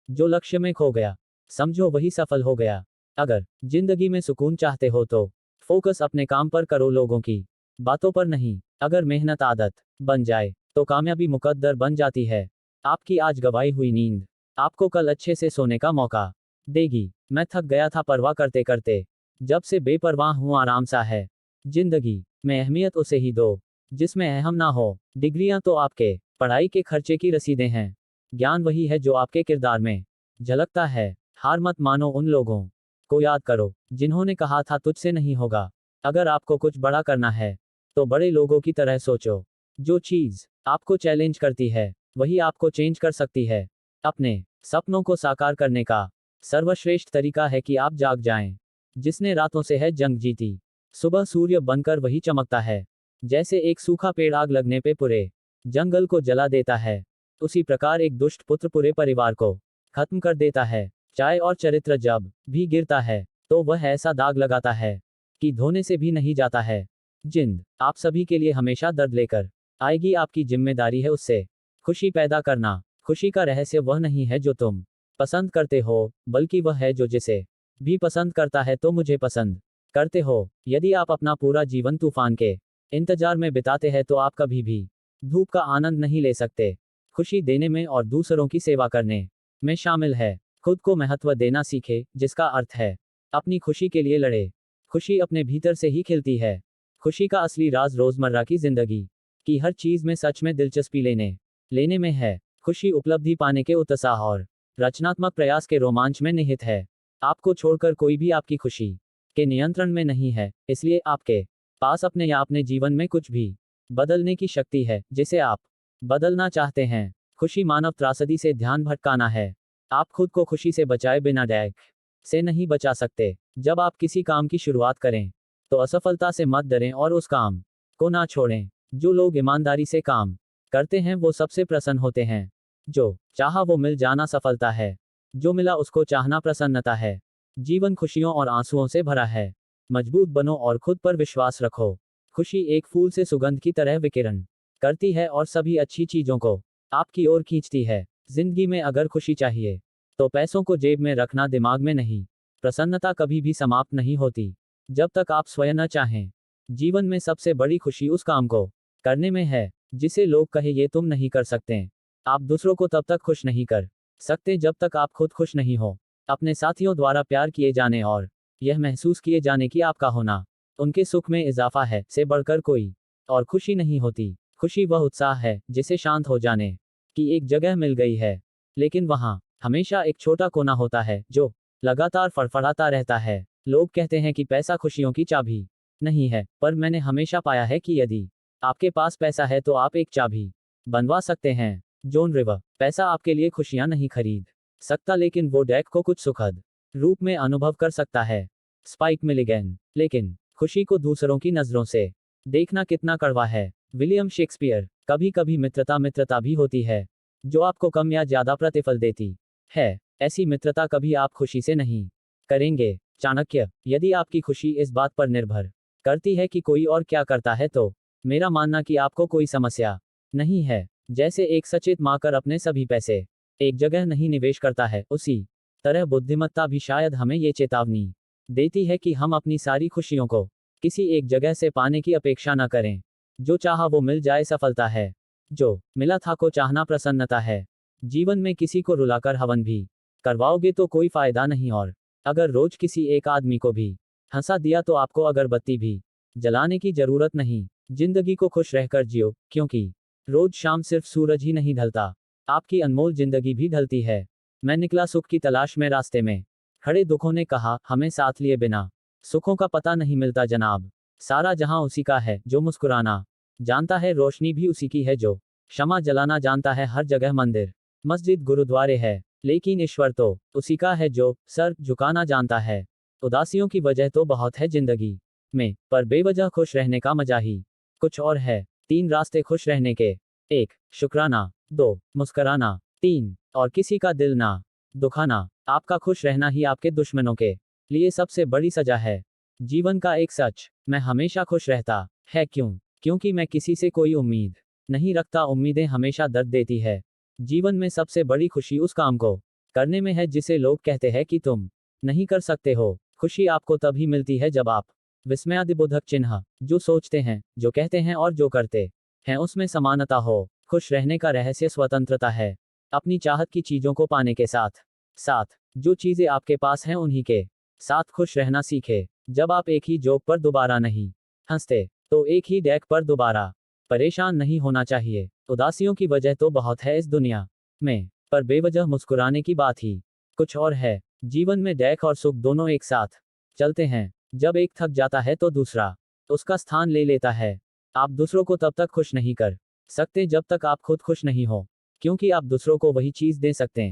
जो लक्ष्य में खो गया, समझो वही सफल हो गया। अगर जिंदगी में सुकून चाहते हो तो फोकस अपने काम पर करो, लोगों की बातों पर नहीं। अगर मेहनत आदत बन जाए तो कामयाबी मुकद्दर बन जाती है। आपकी आज गवाई हुई नींद आपको कल अच्छे से सोने का मौका देगी। मैं थक गया था परवाह करते करते, जब से बेपरवाह हूं आराम सा है। जिंदगी में अहमियत उसे ही दो जिसमें अहम ना हो। डिग्रियां तो आपके पढ़ाई के खर्चे की रसीदें हैं, ज्ञान वही है जो आपके किरदार में झलकता है। हार मत मानो उन लोगों को याद करो जिन्होंने कहा था तुझसे नहीं होगा। अगर आपको कुछ बड़ा करना है तो बड़े लोगों की तरह सोचो। जो चीज आपको चैलेंज करती है वही आपको चेंज कर सकती है। अपने सपनों को साकार करने का सर्वश्रेष्ठ तरीका है कि आप जाग जाएं। जिसने रातों से है जंग जीती, सुबह सूर्य बनकर वही चमकता है। जैसे एक सूखा पेड़ आग लगने पे पूरे जंगल को जला देता है, उसी प्रकार एक दुष्ट पुत्र पूरे परिवार को खत्म कर देता है। चाय और चरित्र जब भी गिरता है तो वह ऐसा दाग लगाता है कि धोने से भी नहीं जाता है। जिंद आप सभी के लिए हमेशा दर्द लेकर आएगी, आपकी जिम्मेदारी है उससे खुशी पैदा करना। खुशी का रहस्य वह नहीं है जो तुम पसंद करते हो, बल्कि वह है जो जिसे भी पसंद करता है तो मुझे पसंद करते हो। यदि आप अपना पूरा जीवन तूफान के इंतजार में बिताते हैं तो आप कभी भी धूप का आनंद नहीं ले सकते। खुशी देने में और दूसरों की सेवा करने में शामिल है। खुद को महत्व देना सीखे, जिसका अर्थ है अपनी खुशी के लिए लड़े। खुशी अपने भीतर से ही खिलती है। खुशी का असली राज रोजमर्रा की जिंदगी की हर चीज में सच में दिलचस्पी लेने में है। खुशी उपलब्धि पाने के उत्साह और रचनात्मक प्रयास के रोमांच में निहित है। आपको छोड़कर कोई भी आपकी खुशी के नियंत्रण में नहीं है, इसलिए आपके पास अपने या अपने जीवन में कुछ भी बदलने की शक्ति है जिसे आप बदलना चाहते हैं। खुशी मानव त्रासदी से ध्यान भटकाना है। आप खुद को खुशी से बचाए बिना डैक से नहीं बचा सकते। जब आप किसी काम की शुरुआत करें तो असफलता से मत डरें और उस काम को ना छोड़ें। जो लोग ईमानदारी से काम करते हैं वो सबसे प्रसन्न होते हैं। जो चाहा वो मिल जाना सफलता है, जो मिला उसको चाहना प्रसन्नता है। जीवन खुशियों और आंसुओं से भरा है। मजबूत बनो और खुद पर विश्वास रखो। खुशी एक फूल से सुगंध की तरह विकिरण करती है और सभी अच्छी चीजों को आपकी ओर खींचती है। जिंदगी में अगर खुशी चाहिए तो पैसों को जेब में रखना, दिमाग में नहीं। प्रसन्नता कभी भी समाप्त नहीं होती जब तक आप स्वयं न चाहें। जीवन में सबसे बड़ी खुशी उस काम को करने में है जिसे लोग कहे ये तुम नहीं कर सकते। आप दूसरों को तब तक खुश नहीं कर सकते जब तक आप खुद खुश नहीं हो। अपने साथियों द्वारा प्यार किए जाने और यह महसूस किए जाने की आपका होना उनके सुख में इजाफा है से बढ़कर कोई और खुशी नहीं होती। खुशी वह उत्साह है जिसे शांत हो जाने की एक जगह मिल गई है, लेकिन वहां हमेशा एक छोटा कोना होता है जो लगातार फड़फड़ाता रहता है। लोग कहते हैं कि पैसा खुशियों की चाबी नहीं है, पर मैंने हमेशा पाया है कि यदि आपके पास पैसा है तो आप एक चाबी बनवा सकते हैं। जॉन रिवर पैसा आपके लिए खुशियां नहीं खरीद सकता, लेकिन वो डैक को कुछ सुखद रूप में अनुभव कर सकता है। स्पाइक मिलिगन लेकिन खुशी को दूसरों की नजरों से देखना कितना कड़वा है। विलियम शेक्सपियर कभी कभी मित्रता भी होती है जो आपको कम या ज्यादा प्रतिफल देती है। ऐसी मित्रता कभी आप खुशी से नहीं करेंगे। चाणक्य यदि आपकी खुशी इस बात पर निर्भर करती है कि कोई और क्या करता है तो मेरा मानना कि आपको कोई समस्या नहीं है। जैसे एक सचेत माकर अपने सभी पैसे एक जगह नहीं निवेश करता है, उसी तरह बुद्धिमत्ता भी शायद हमें ये चेतावनी देती है कि हम अपनी सारी खुशियों को किसी एक जगह से पाने की अपेक्षा न करें। जो चाहा वो मिल जाए सफलता है, जो मिला था को चाहना प्रसन्नता है। जीवन में किसी को रुलाकर हवन भी करवाओगे तो कोई फायदा नहीं, और अगर रोज किसी एक आदमी को भी हंसा दिया तो आपको अगरबत्ती भी जलाने की जरूरत नहीं। जिंदगी को खुश रहकर जियो, क्योंकि रोज शाम सिर्फ सूरज ही नहीं ढलता, आपकी अनमोल जिंदगी भी ढलती है। मैं निकला सुख की तलाश में, रास्ते में खड़े दुखों ने कहा हमें साथ लिए बिना सुखों का पता नहीं मिलता जनाब। सारा जहां उसी का है जो मुस्कुराना जानता है, रोशनी भी उसी की है जो क्षमा जलाना जानता है। हर जगह मंदिर मस्जिद गुरुद्वारे है, लेकिन ईश्वर तो उसी का है जो सर झुकाना जानता है। उदासियों की वजह तो बहुत है जिंदगी में, पर बेवजह खुश रहने का मजा ही कुछ और है। 3 रास्ते खुश रहने के: 1 शुक्राना, 2 मुस्कराना, 3 और किसी का दिल ना दुखाना। आपका खुश रहना ही आपके दुश्मनों के लिए सबसे बड़ी सजा है। जीवन का एक सच: मैं हमेशा खुश रहता है। क्योंकि मैं किसी से कोई उम्मीद नहीं रखता। उम्मीदें हमेशा दर्द देती है। जीवन में सबसे बड़ी खुशी उस काम को करने में है जिसे लोग कहते हैं कि तुम नहीं कर सकते हो। खुशी आपको तभी मिलती है जब आप विस्मयादिबोधक चिन्ह, जो सोचते हैं, जो कहते हैं और जो करते हैं उसमें समानता हो। खुश रहने का रहस्य स्वतंत्रता है। अपनी चाहत की चीजों को पाने के साथ साथ जो चीजें आपके पास हैं उन्हीं के साथ खुश रहना सीखे। जब आप एक ही जोक पर दोबारा नहीं हंसते, तो एक ही डेक पर दोबारा परेशान नहीं होना चाहिए। उदासियों की वजह तो बहुत है इस दुनिया में, पर बेवजह मुस्कुराने की बात ही कुछ और है। जीवन में डेक और सुख दोनों एक साथ चलते हैं। जब एक थक जाता है तो दूसरा उसका स्थान ले लेता है। आप दूसरों को तब तक खुश नहीं कर सकते जब तक आप खुद खुश नहीं हो, क्योंकि आप दूसरों को वही चीज दे सकते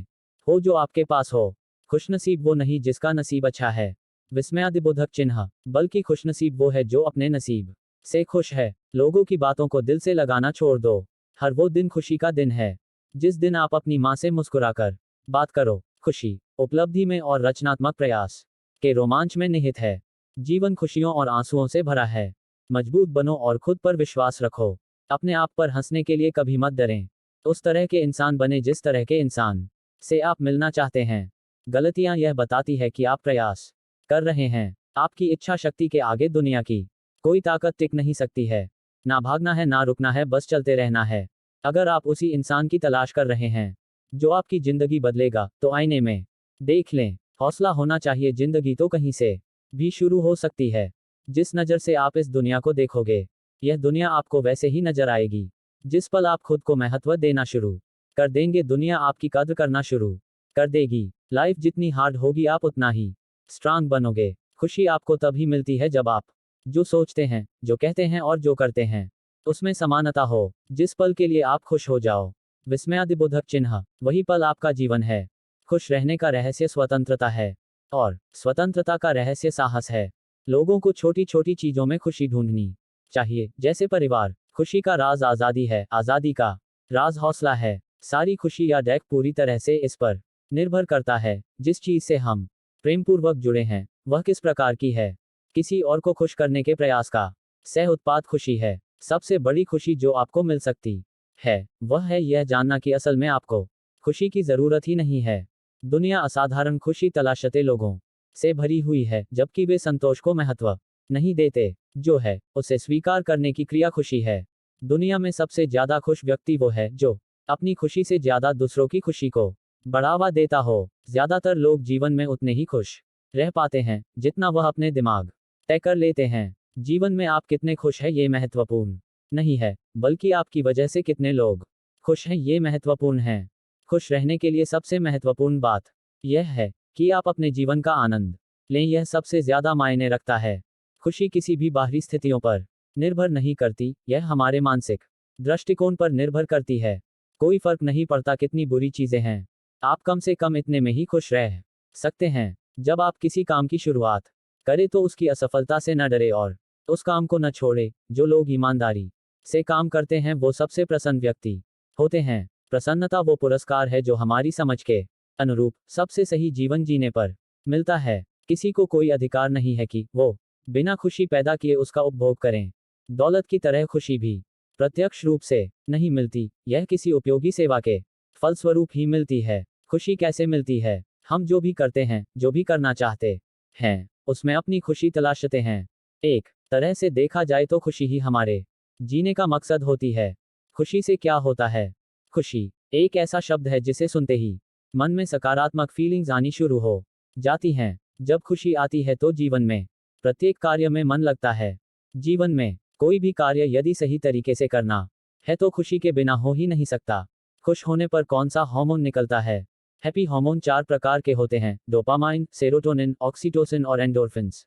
हो जो आपके पास हो। खुशनसीब वो नहीं जिसका नसीब अच्छा है, विस्मयादिबोधक चिन्ह, बल्कि खुशनसीब वो है जो अपने नसीब से खुश है। लोगों की बातों को दिल से लगाना छोड़ दो। हर वो दिन खुशी का दिन है जिस दिन आप अपनी माँ से मुस्कुराकर बात करो। खुशी उपलब्धि में और रचनात्मक प्रयास के रोमांच में निहित है। जीवन खुशियों और आंसुओं से भरा है। मजबूत बनो और खुद पर विश्वास रखो। अपने आप पर हंसने के लिए कभी मत डरें। उस तरह के इंसान बने जिस तरह के इंसान से आप मिलना चाहते हैं। गलतियां यह बताती है कि आप प्रयास कर रहे हैं। आपकी इच्छा शक्ति के आगे दुनिया की कोई ताकत टिक नहीं सकती है। ना भागना है ना रुकना है, बस चलते रहना है। अगर आप उसी इंसान की तलाश कर रहे हैं जो आपकी जिंदगी बदलेगा, तो आईने में देख लें। हौसला होना चाहिए, जिंदगी तो कहीं से भी शुरू हो सकती है। जिस नज़र से आप इस दुनिया को देखोगे, यह दुनिया आपको वैसे ही नजर आएगी। जिस पल आप खुद को महत्व देना शुरू कर देंगे, दुनिया आपकी कद्र करना शुरू कर देगी। लाइफ जितनी हार्ड होगी, आप उतना ही स्ट्रांग बनोगे। खुशी आपको तभी मिलती है जब आप जो सोचते हैं, जो कहते हैं और जो करते हैं उसमें समानता हो। जिस पल के लिए आप खुश हो जाओ, विस्मयादिबोधक चिन्ह, वही पल आपका जीवन है। खुश रहने का रहस्य स्वतंत्रता है, और स्वतंत्रता का रहस्य साहस है। लोगों को छोटी छोटी चीजों में खुशी ढूंढनी चाहिए, जैसे परिवार। खुशी का राज आजादी है, आजादी का राज हौसला है। सारी खुशी या डेक पूरी तरह से इस पर निर्भर करता है जिस चीज से हम प्रेमपूर्वक जुड़े हैं वह किस प्रकार की है। किसी और को खुश करने के प्रयास का सह उत्पाद खुशी है। सबसे बड़ी खुशी जो आपको मिल सकती है वह है यह जानना कि असल में आपको खुशी की जरूरत ही नहीं है। दुनिया असाधारण खुशी तलाशते लोगों से भरी हुई है, जबकि वे संतोष को महत्व नहीं देते। जो है उसे स्वीकार करने की क्रिया खुशी है। दुनिया में सबसे ज्यादा खुश व्यक्ति वो है जो अपनी खुशी से ज्यादा दूसरों की खुशी को बढ़ावा देता हो। ज्यादातर लोग जीवन में उतने ही खुश रह पाते हैं जितना वह अपने दिमाग तय कर लेते हैं। जीवन में आप कितने खुश हैं ये महत्वपूर्ण नहीं है, बल्कि आपकी वजह से कितने लोग खुश हैं ये महत्वपूर्ण है। खुश रहने के लिए सबसे महत्वपूर्ण बात यह है कि आप अपने जीवन का आनंद लें, यह सबसे ज्यादा मायने रखता है। खुशी किसी भी बाहरी स्थितियों पर निर्भर नहीं करती, यह हमारे मानसिक दृष्टिकोण पर निर्भर करती है। कोई फर्क नहीं पड़ता कितनी बुरी चीजें हैं, आप कम से कम इतने में ही खुश रह सकते हैं। जब आप किसी काम की शुरुआत करें तो उसकी असफलता से न डरे और उस काम को न छोड़े। जो लोग ईमानदारी से काम करते हैं वो सबसे प्रसन्न व्यक्ति होते हैं। प्रसन्नता वो पुरस्कार है जो हमारी समझ के अनुरूप सबसे सही जीवन जीने पर मिलता है। किसी को कोई अधिकार नहीं है कि वो बिना खुशी पैदा किए उसका उपभोग करें। दौलत की तरह खुशी भी प्रत्यक्ष रूप से नहीं मिलती, यह किसी उपयोगी सेवा के फलस्वरूप ही मिलती है। खुशी कैसे मिलती है? हम जो भी करते हैं, जो भी करना चाहते हैं, उसमें अपनी खुशी तलाशते हैं। एक तरह से देखा जाए तो खुशी ही हमारे जीने का मकसद होती है। खुशी से क्या होता है? खुशी एक ऐसा शब्द है जिसे सुनते ही मन में सकारात्मक फीलिंग्स आनी शुरू हो जाती हैं। जब खुशी आती है तो जीवन में प्रत्येक कार्य में मन लगता है। जीवन में कोई भी कार्य यदि सही तरीके से करना है तो खुशी के बिना हो ही नहीं सकता। खुश होने पर कौन सा हार्मोन निकलता है? हैप्पी हार्मोन 4 प्रकार के होते हैं: डोपामाइन, सेरोटोनिन, ऑक्सीटोसिन और एंडोर्फिन्स।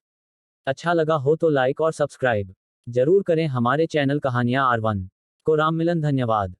अच्छा लगा हो तो लाइक और सब्सक्राइब जरूर करें हमारे चैनल कहानियां R1 को। राम मिलन, धन्यवाद।